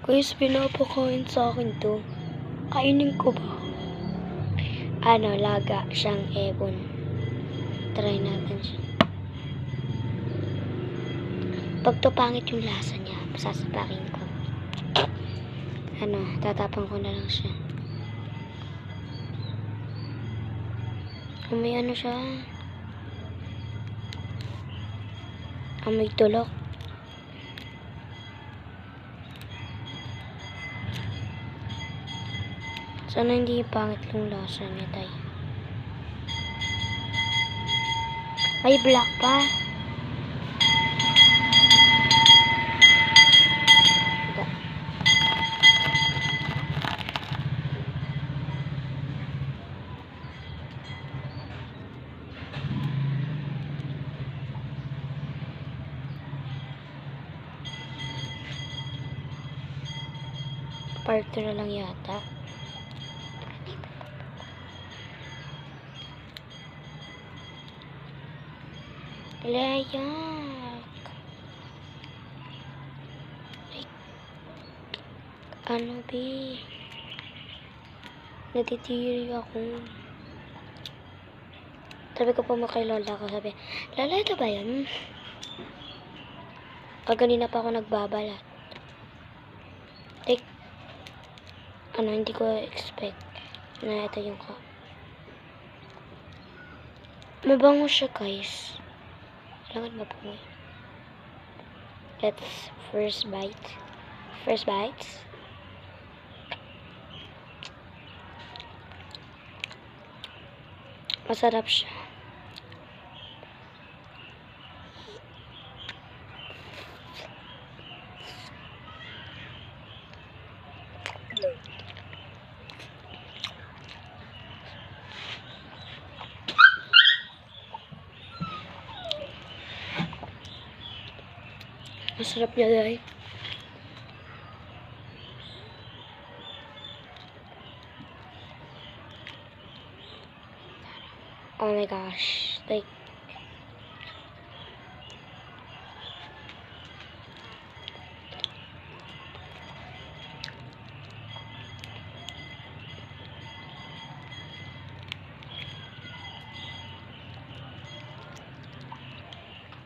Guys, pinapakain sa akin to. Kainin ko ba? Laga siyang ebon. Try natin siya. Pag to pangit yung lasa niya, sasapakin ko. Tatapang ko na lang siya. May siya. May tulok. Sana hindi pangit yung lasa niya, tay. May black pa. Part 2 na lang yata. Layak. Bi? Natitiri ako. Sabi ko pa kay lola ko, sabi, Lola, ito ba yun? Kanina pa ako nagbabalat. Like, hindi ko expect na ito yung mabango siya, guys. Kailangan mabango. Let's first bite. First bites. Masarap siya. Masarap niya, guys. Oh my gosh. Like,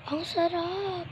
ang sarap.